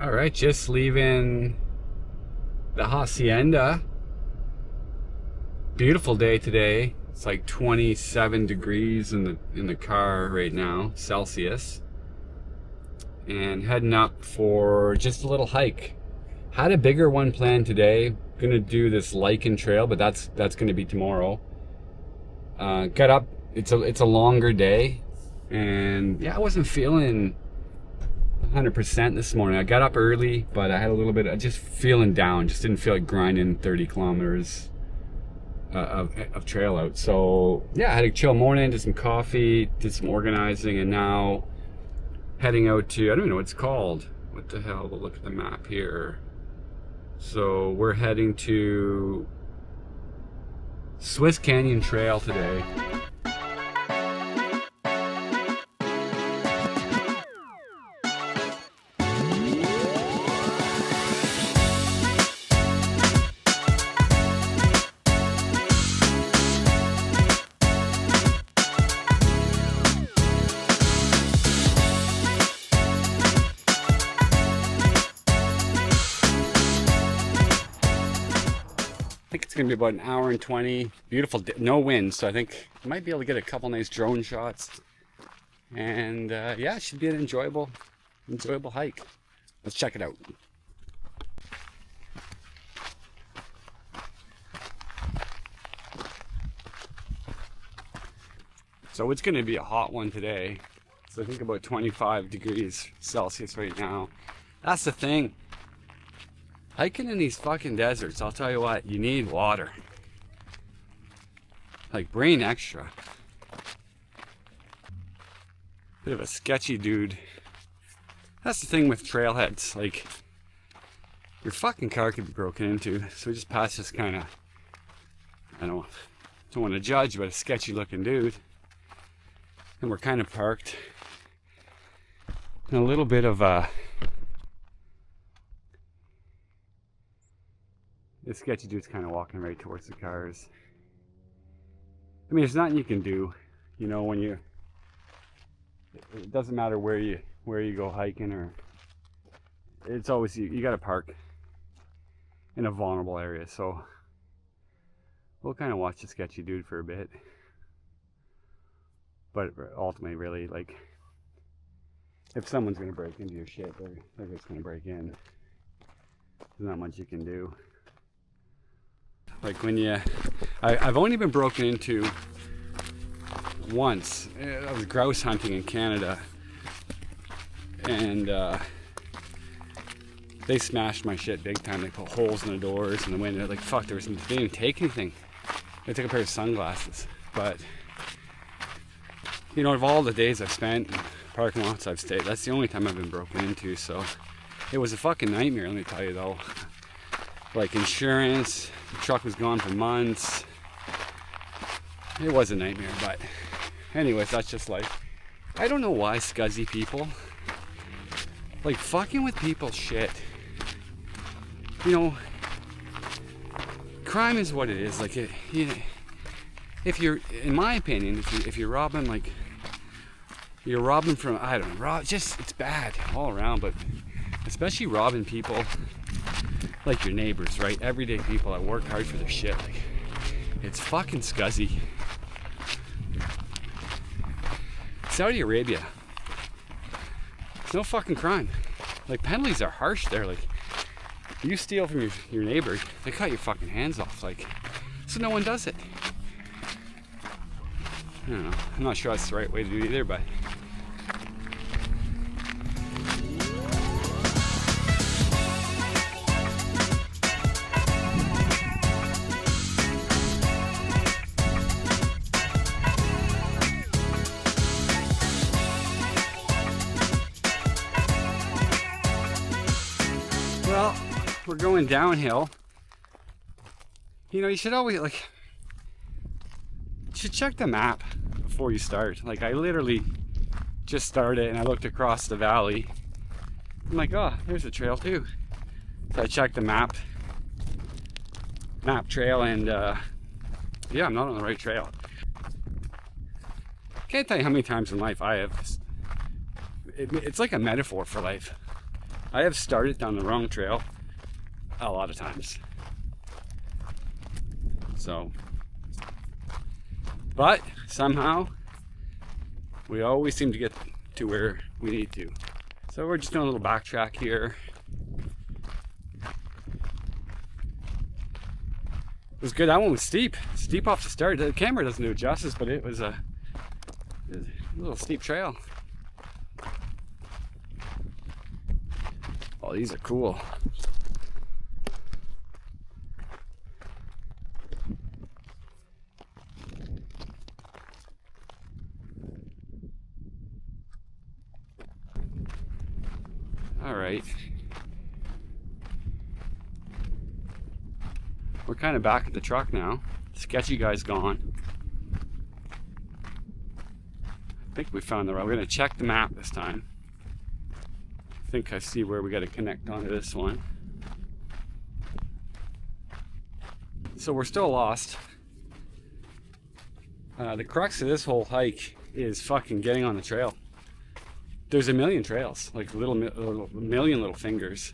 All right, just leaving the hacienda. Beautiful day today. It's like 27 degrees in the car right now, Celsius. And heading up for just a little hike. Had a bigger one planned today. Gonna do this lichen trail, but that's gonna be tomorrow. Got up. It's a longer day, and yeah, I wasn't feeling 100% this morning. I got up early, but I had a little bit of just feeling down. Just didn't feel like grinding 30 kilometers of trail out. So yeah, I had a chill morning, did some coffee, did some organizing, and now heading out to, I don't even know what it's called. What the hell? We'll look at the map here. So we're heading to Swiss Canyon Trail today. I think it's gonna be about an hour and 20. Beautiful, no wind, so I think I might be able to get a couple nice drone shots. And yeah, it should be an enjoyable hike. Let's check it out. So it's gonna be a hot one today. So I think about 25 degrees Celsius right now. That's the thing. Hiking in these fucking deserts, I'll tell you what, you need water. Like, brain extra. Bit of a sketchy dude. That's the thing with trailheads, like, your fucking car could be broken into. So we just passed this kind of, I don't want to judge, but a sketchy looking dude. And we're kind of parked in a little bit of a, this sketchy dude's kind of walking right towards the cars. I mean, there's nothing you can do, you know, when you, it doesn't matter where you go hiking, or it's always, you got to park in a vulnerable area. So we'll kind of watch the sketchy dude for a bit, but ultimately, really, like, if someone's going to break into your shit, they're just going to break in. There's not much you can do. Like when you, I've only been broken into once. I was grouse hunting in Canada, and they smashed my shit big time. They put holes in the doors and the window. Like, fuck, they didn't even take anything. They took a pair of sunglasses. But you know, of all the days I've spent in parking lots I've stayed, that's the only time I've been broken into. So it was a fucking nightmare, let me tell you though. Like insurance, the truck was gone for months. It was a nightmare, but anyways, that's just life. I don't know why scuzzy people, like, fucking with people's shit. You know, crime is what it is. Like, if you're, in my opinion, if you're robbing, like, you're robbing from, I don't know, just, it's bad all around, but especially robbing people like your neighbors, right? Everyday people that work hard for their shit. Like, it's fucking scuzzy. Saudi Arabia, it's no fucking crime. Like, penalties are harsh there. Like, you steal from your neighbor, they cut your fucking hands off. Like, so no one does it. I don't know. I'm not sure that's the right way to do it either, but well, we're going downhill. You know, you should always, like, you should check the map before you start. Like, I literally just started and I looked across the valley. I'm like, oh, there's a trail too. So I checked the map trail, and yeah, I'm not on the right trail. Can't tell you how many times in life I have, it's like a metaphor for life. I have started down the wrong trail a lot of times. So, but somehow we always seem to get to where we need to. So we're just doing a little backtrack here. It was good. That one was steep off the start. The camera doesn't do it justice, but it was a little steep trail. Oh, these are cool. All right. We're kind of back at the truck now. The sketchy guy's gone. I think we found the road. We're gonna check the map this time. I think I see where we gotta connect onto this one. So we're still lost. The crux of this whole hike is fucking getting on the trail. There's a million trails, like million little fingers.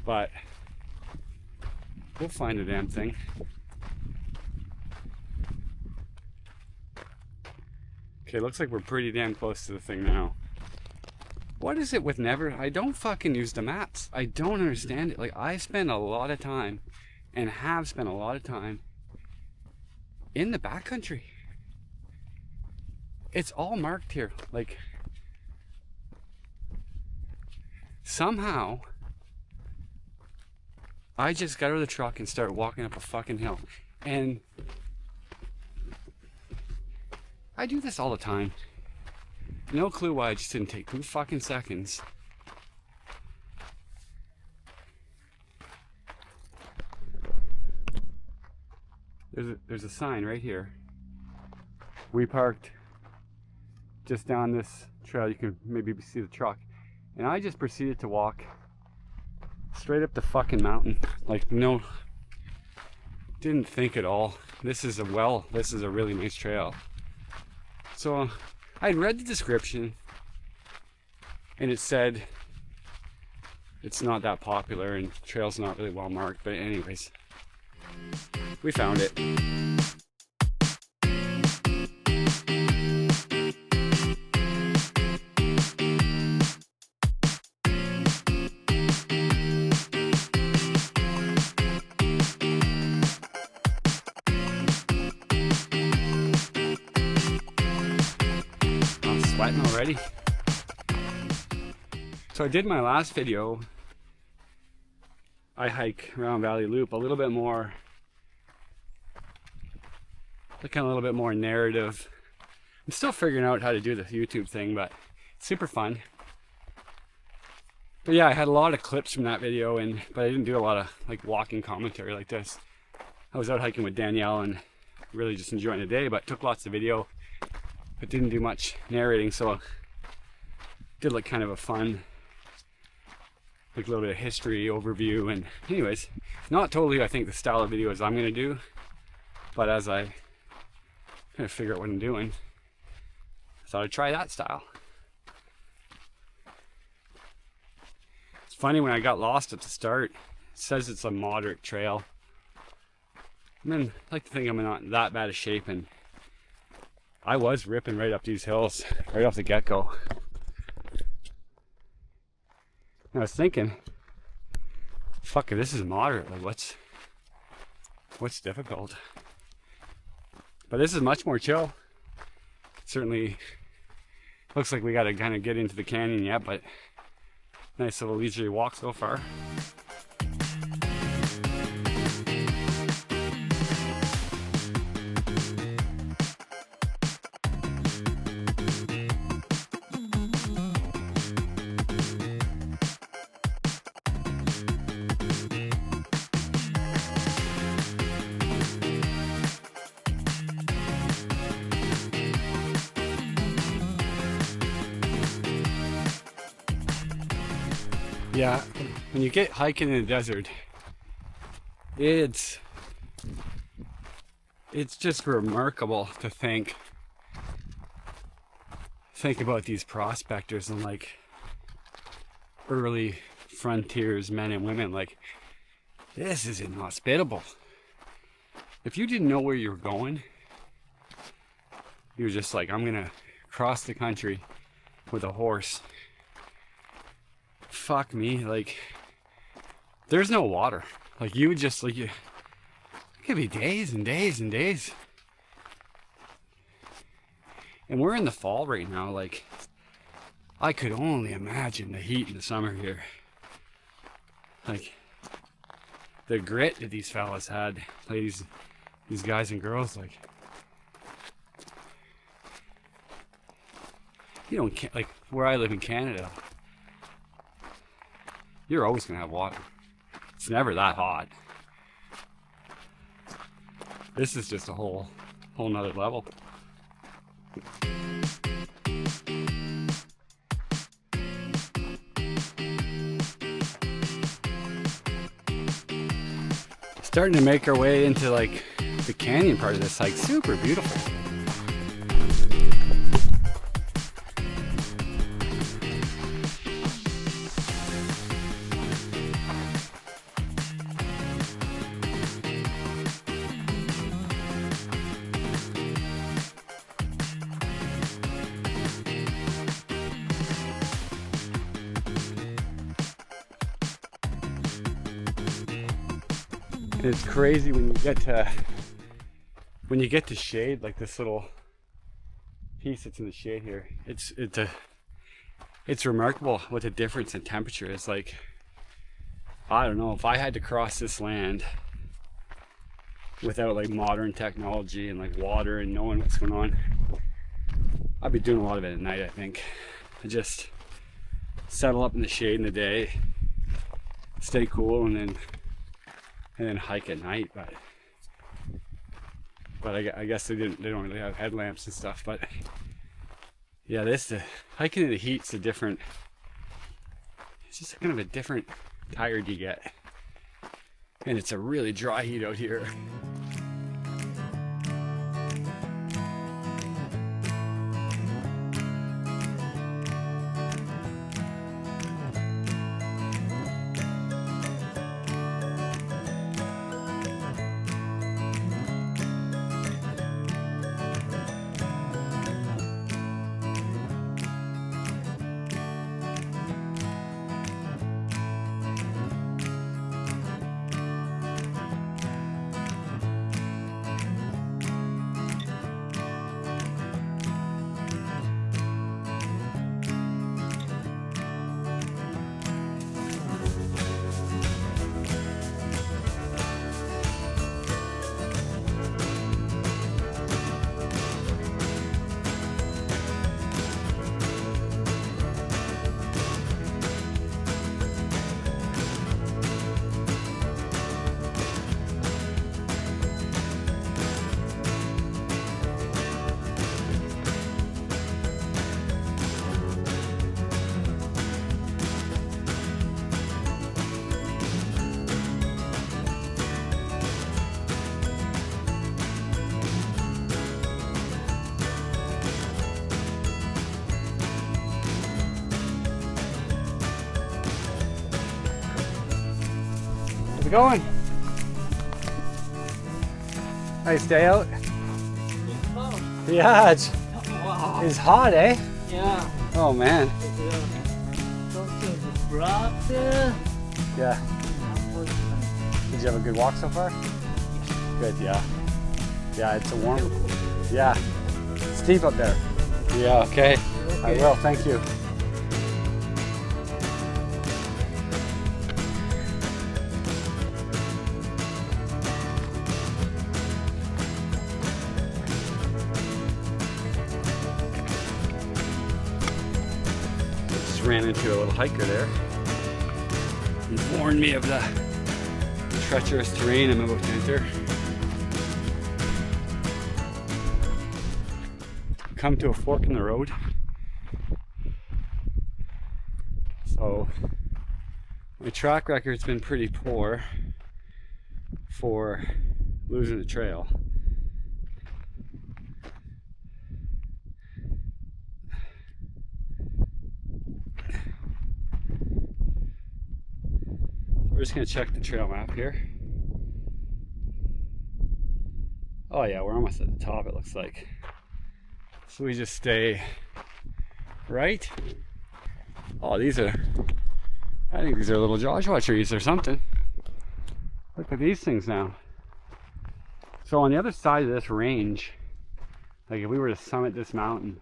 But we'll find a damn thing. Okay, looks like we're pretty damn close to the thing now. What is it with I don't fucking use the maps. I don't understand it. Like, I spend a lot of time, and have spent a lot of time, in the backcountry. It's all marked here. Like, somehow I just got out of the truck and started walking up a fucking hill. And I do this all the time. No clue why. I just didn't take 2 fucking seconds. There's a sign right here. We parked just down this trail. You can maybe see the truck. And I just proceeded to walk straight up the fucking mountain. Like, no, didn't think at all. This is a really nice trail. So I read the description and it said it's not that popular and the trail's not really well marked, but anyways, we found it. Sweating already. So I did my last video. I hike around Valley Loop a little bit more, like kind of a little bit more narrative. I'm still figuring out how to do the YouTube thing, but it's super fun. But yeah, I had a lot of clips from that video, but I didn't do a lot of like walking commentary like this. I was out hiking with Danielle and really just enjoying the day, but took lots of video. But didn't do much narrating, so I did like kind of a fun, like a little bit of history overview. And anyways, not totally I think the style of videos I'm gonna do, but as I kind of figure out what I'm doing, I thought I'd try that style. It's funny, when I got lost at the start, it says it's a moderate trail. I mean, I like to think I'm not that bad of shape, and I was ripping right up these hills right off the get-go. I was thinking, fuck, if this is moderate, like what's difficult? But this is much more chill. Certainly looks like we gotta kind of get into the canyon yet, but nice little leisurely walk so far. Yeah, when you get hiking in the desert, it's just remarkable to think about these prospectors and like early frontiers men and women, like, this is inhospitable. If you didn't know where you were going, you were just like, I'm gonna cross the country with a horse. Fuck me, like, there's no water. Like, you would just, like, it could be days and days and days. And we're in the fall right now. Like, I could only imagine the heat in the summer here. Like, the grit that these fellas had, ladies, these guys and girls, like, you don't, like, where I live in Canada, you're always gonna have water. It's never that hot. This is just a whole nother level. Starting to make our way into, like, the canyon part of this hike. Super beautiful. And it's crazy when you get to shade, like this little piece that's in the shade here. It's remarkable what the difference in temperature is. Like, I don't know, if I had to cross this land without, like, modern technology and, like, water and knowing what's going on, I'd be doing a lot of it at night, I think. I just settle up in the shade in the day, stay cool, and then hike at night. But I guess they don't really have headlamps and stuff. But yeah, hiking in the heat's a different, it's just kind of a different tired you get. And it's a really dry heat out here. How's it going? Nice day out? Yeah, it's hot, eh? Yeah. Oh man. Yeah. Did you have a good walk so far? Good, yeah. Yeah, it's a warm. Yeah. Steep up there. Yeah, okay. I will, thank you. Ran into a little hiker there. He warned me of the treacherous terrain I'm about to enter. Come to a fork in the road. So my track record's been pretty poor for losing the trail. We're just gonna check the trail map here. Oh yeah, we're almost at the top, it looks like. So we just stay right. Oh, these are, I think these are little Joshua trees or something. Look at these things now. So on the other side of this range, like if we were to summit this mountain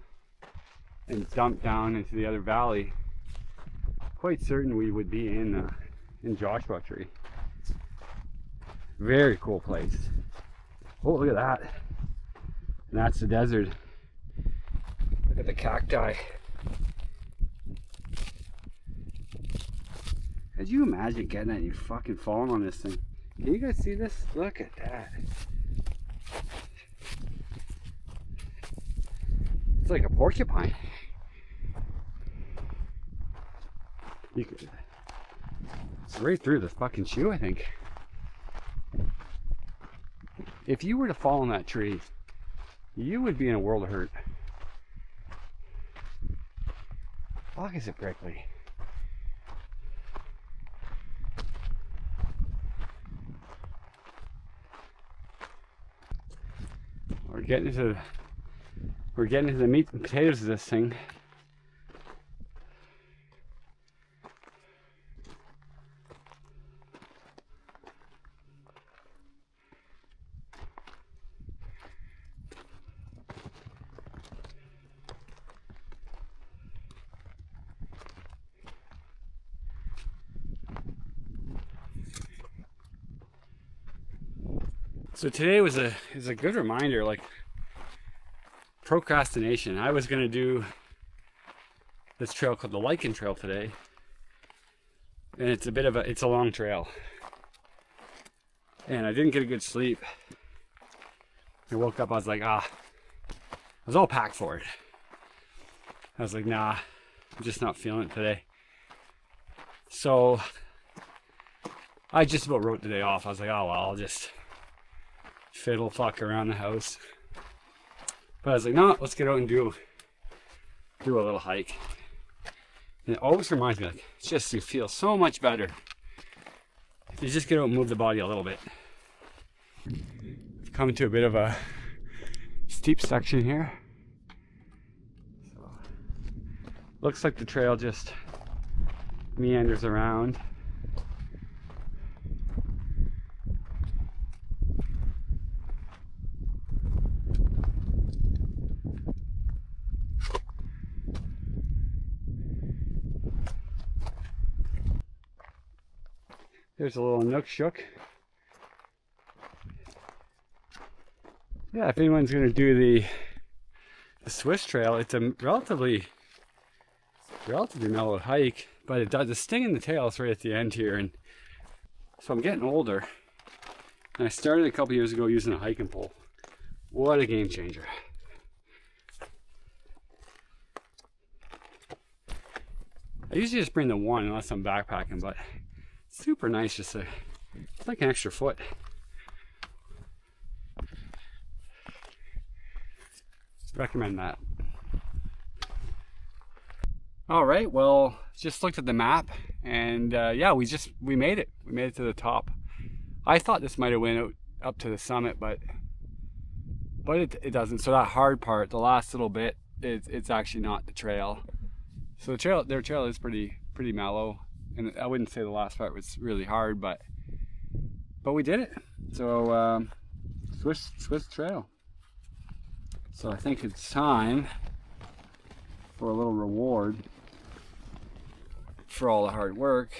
and dump down into the other valley, quite certain we would be in Joshua Tree. Very cool place. Oh, look at that. And that's the desert. Look at the cacti. Could you imagine getting that and you fucking falling on this thing? Can you guys see this? Look at that. It's like a porcupine. You could, it's right through the fucking shoe, I think. If you were to fall in that tree, you would be in a world of hurt. Fuck, is it prickly? We're getting into the meat and potatoes of this thing. So today is a good reminder, like procrastination. I was gonna do this trail called the Lichen Trail today, and it's a long trail, and I didn't get a good sleep. I woke up, I was like, I was all packed for it. I was like, nah, I'm just not feeling it today. So I just about wrote the day off. I was like, oh well, I'll just fiddle fuck around the house. But I was like, no, let's get out and do a little hike. And it always reminds me, like, it's just, you feel so much better if you just get out and move the body a little bit. I've come to a bit of a steep section here. So, looks like the trail just meanders around. There's a little nook shook. Yeah, if anyone's gonna do the Swiss trail, it's a relatively mellow hike, but it does, the sting in the tail is right at the end here, and so I'm getting older. And I started a couple years ago using a hiking pole. What a game changer. I usually just bring the one unless I'm backpacking, but super nice, just it's like an extra foot. Recommend that. All right, well, just looked at the map, and yeah, we made it. We made it to the top. I thought this might have went up to the summit, but it doesn't. So that hard part, the last little bit, it's actually not the trail. So their trail is pretty mellow. And I wouldn't say the last part was really hard, but we did it. So Swiss trail. So I think it's time for a little reward for all the hard work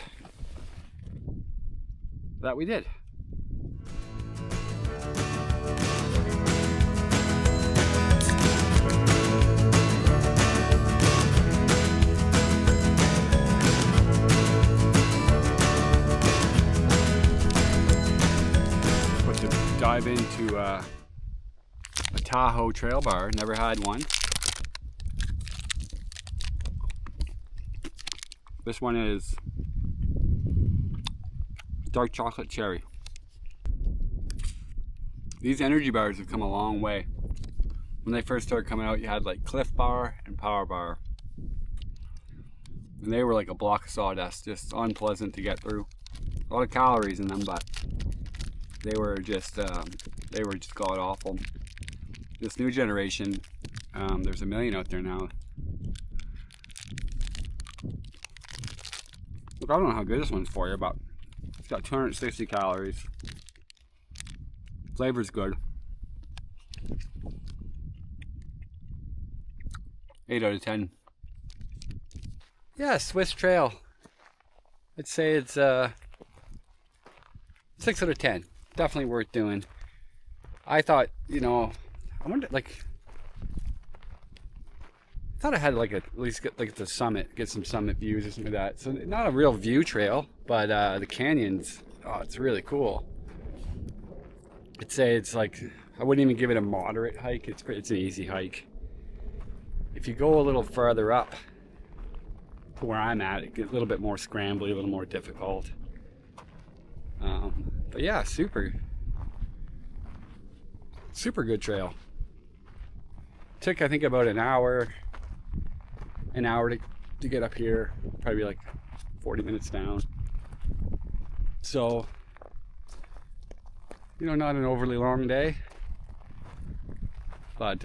that we did. Dive into a Tahoe trail bar. Never had one. This one is dark chocolate cherry. These energy bars have come a long way. When they first started coming out, you had like Cliff Bar and Power Bar, and they were like a block of sawdust, just unpleasant to get through. A lot of calories in them, but they were just god awful. This new generation, there's a million out there now. Look, I don't know how good this one's for you, but it's got 260 calories. Flavor's good. 8 out of 10. Yeah, Swiss Trail. I'd say it's 6 out of 10. Definitely worth doing. I thought, I wonder, like, I thought I had like at least get like the summit, get some summit views or something like that. So not a real view trail, but the canyons, oh, it's really cool. I'd say it's like, I wouldn't even give it a moderate hike. It's an easy hike. If you go a little further up to where I'm at, it gets a little bit more scrambly, a little more difficult. But yeah, super good trail. Took, I think, about an hour to get up here. Probably like 40 minutes down. So, not an overly long day. But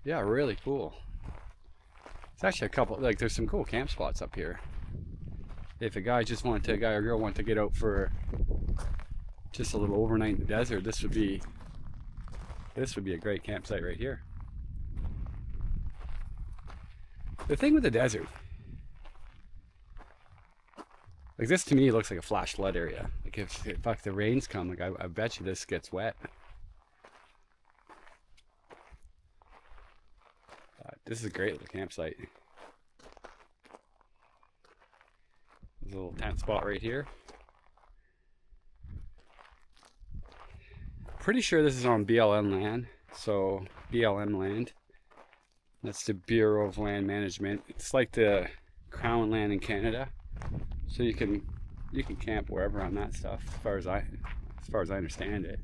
yeah, really cool. It's actually a couple, like, there's some cool camp spots up here. If a guy or girl wanted to get out for just a little overnight in the desert, this would be a great campsite right here. The thing with the desert, like, this to me looks like a flash flood area. Like, if the rains come, like, I bet you this gets wet. This is a great little campsite. There's a little tent spot right here. Pretty sure this is on BLM land. So BLM land. That's the Bureau of Land Management. It's like the Crown land in Canada. So you can camp wherever on that stuff, as far as I understand it.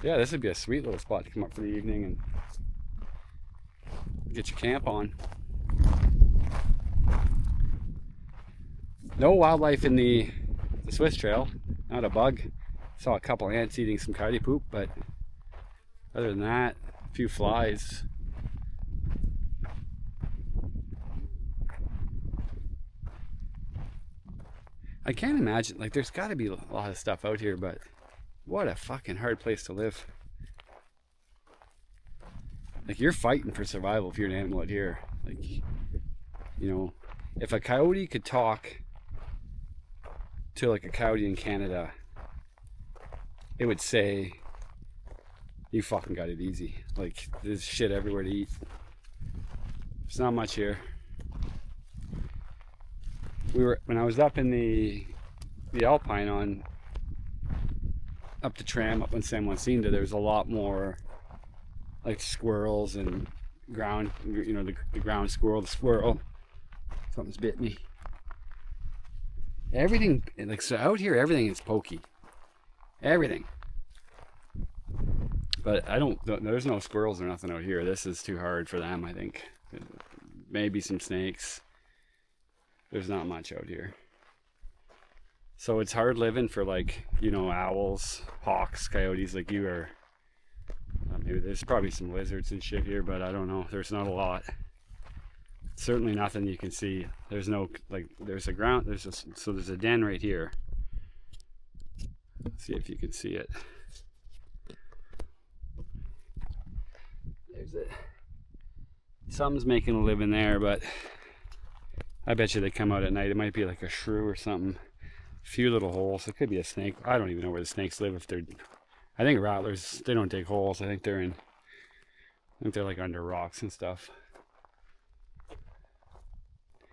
Yeah, this would be a sweet little spot to come up for the evening and get your camp on. No wildlife in the Swiss Trail, not a bug. Saw a couple ants eating some coyote poop, but other than that, a few flies. I can't imagine, like, there's got to be a lot of stuff out here, but what a fucking hard place to live. Like, you're fighting for survival if you're an animal out here. Like, if a coyote could talk to, like, a coyote in Canada, it would say, you fucking got it easy. Like, there's shit everywhere to eat. There's not much here. When I was up in the Alpine up the tram up on San Jacinto, there was a lot more, like, squirrels and ground, the ground squirrel, the squirrel. Something's bit me. Everything, like, so out here, everything is pokey. Everything. But there's no squirrels or nothing out here. This is too hard for them, I think. Maybe some snakes. There's not much out here. So it's hard living for, like, owls, hawks, coyotes like you are. Maybe there's probably some lizards and shit here, but I don't know. There's not a lot. Certainly nothing you can see. There's no, like, there's a den right here. Let's see if you can see it. There's it. Some's making a living there, but I bet you they come out at night. It might be like a shrew or something. A few little holes. It could be a snake. I don't even know where the snakes live. I think rattlers, they don't dig holes. I think they're like under rocks and stuff.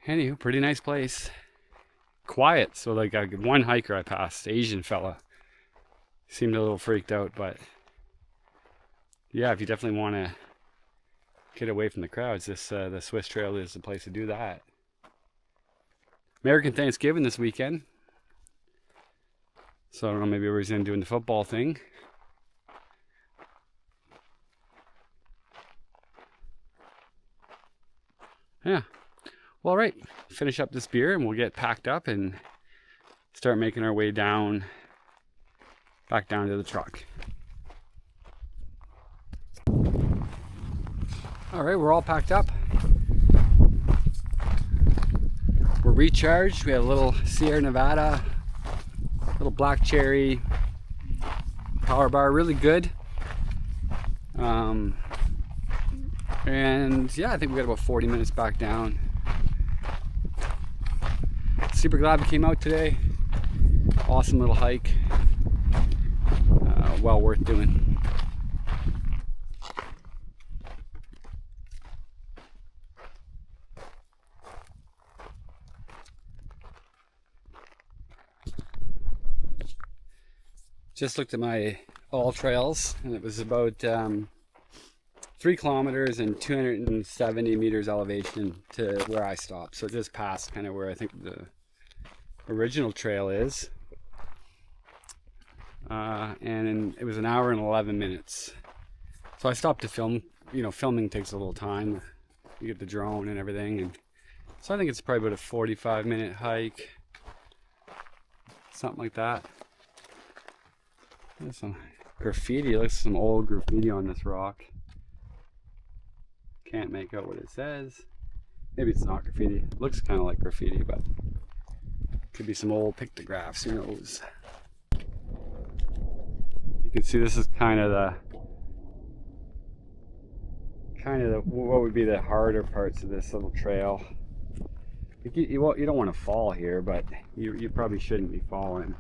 Anywho, pretty nice place. Quiet. So, like, one hiker I passed, Asian fella, seemed a little freaked out, but yeah, if you definitely want to get away from the crowds, the Swiss Trail is the place to do that. American Thanksgiving this weekend. So I don't know, maybe everybody's in doing the football thing. Yeah. Well, all right. Finish up this beer and we'll get packed up and start making our way down, back down to the truck. All right, we're all packed up. We're recharged. We had a little Sierra Nevada, little black cherry power bar, really good. And yeah, I think we got about 40 minutes back down. Super glad we came out today. Awesome little hike. Well worth doing. Just looked at my all trails, and it was about 3 kilometers and 270 meters elevation to where I stopped. So just past kind of where I think the original trail is. And it was an hour and 11 minutes. So I stopped to film. You know, filming takes a little time. You get the drone and everything. And so I think it's probably about a 45-minute hike. Something like that. There's some graffiti. Looks like some old graffiti on this rock. Can't make out what it says. Maybe it's not graffiti. It looks kind of like graffiti, but could be some old pictographs. Who knows? You can see this is kind of the what would be the harder parts of this little trail. You don't want to fall here, but you probably shouldn't be falling.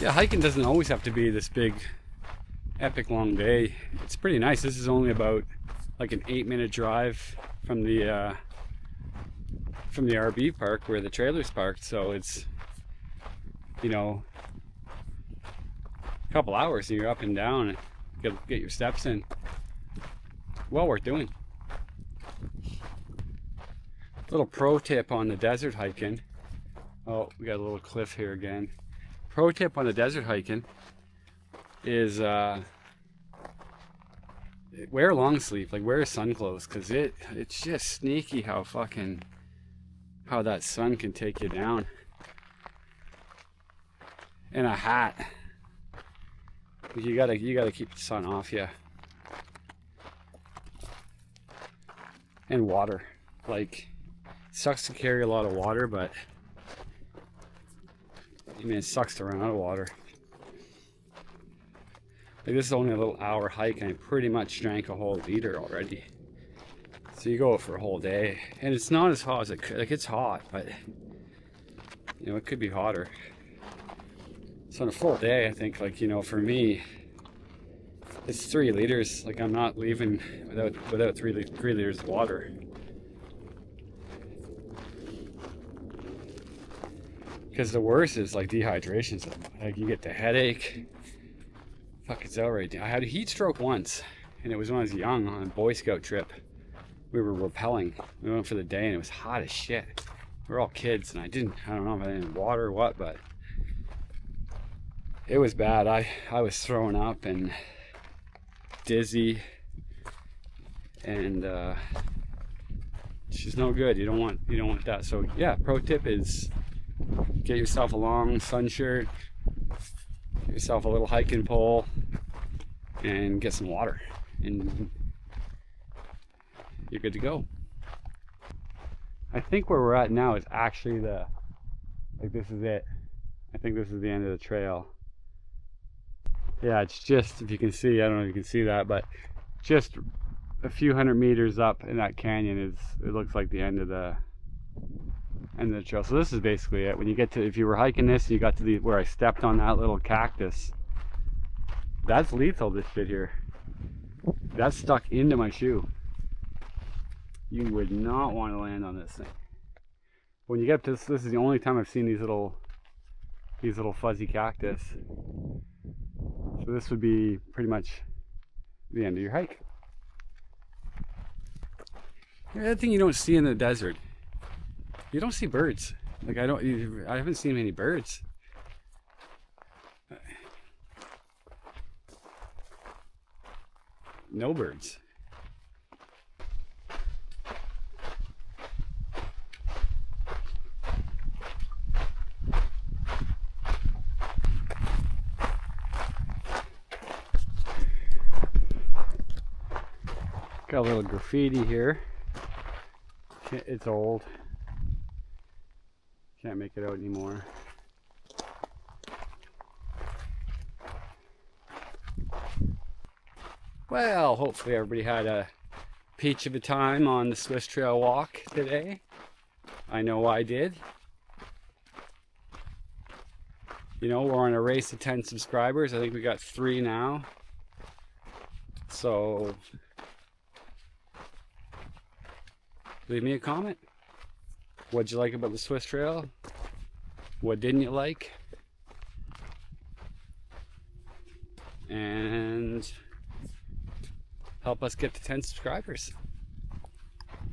Yeah, hiking doesn't always have to be this big, epic long day. It's pretty nice. This is only about like an 8-minute drive from the RV park where the trailer's parked. So it's, you know, a couple hours and you're up and down and get your steps in. Well worth doing. Little pro tip on the desert hiking. Oh, we got a little cliff here again. Pro tip on the desert hiking is wear long sleeve, like wear sun clothes, because it's just sneaky how that sun can take you down. And a hat. You gotta keep the sun off you. And water. Like, it sucks to carry a lot of water, but I mean, it sucks to run out of water. Like, this is only a little hour hike and I pretty much drank a whole liter already. So you go for a whole day. And it's not as hot as it could. Like, it's hot, but you know, it could be hotter. So on a full day, I think, like, you know, for me, it's 3 liters. Like, I'm not leaving without 3 liters of water. Because the worst is like dehydration. So, like, you get the headache. Fuck, it's out right now. I had a heat stroke once, and it was when I was young on a Boy Scout trip. We were rappelling. We went for the day, and it was hot as shit. We were all kids, and I don't know if I didn't water or what, but it was bad. I was throwing up and dizzy, and it's just no good. You don't want that. So yeah, pro tip is get yourself a long sun shirt, get yourself a little hiking pole, and get some water, and you're good to go. I think where we're at now is actually this is it. I think this is the end of the trail. Yeah, it's just, if you can see, I don't know if you can see that, but just a few hundred meters up in that canyon is, it looks like the end of the trail. So this is basically it. When you get to, if you were hiking this and you got to the, where I stepped on that little cactus, that's lethal, this bit here. That's stuck into my shoe. You would not want to land on this thing. When you get up to this, this is the only time I've seen these little fuzzy cactus. So this would be pretty much the end of your hike. The other thing you don't see in the desert, you don't see birds. Like I haven't seen many birds. No birds. Got a little graffiti here. It's old. Can't make it out anymore. Well, hopefully everybody had a peach of a time on the Swiss Trail walk today. I know I did. You know, we're on a race to 10 subscribers. I think we got 3 now. So leave me a comment. What'd you like about the Swiss Trail? What didn't you like? And help us get to 10 subscribers.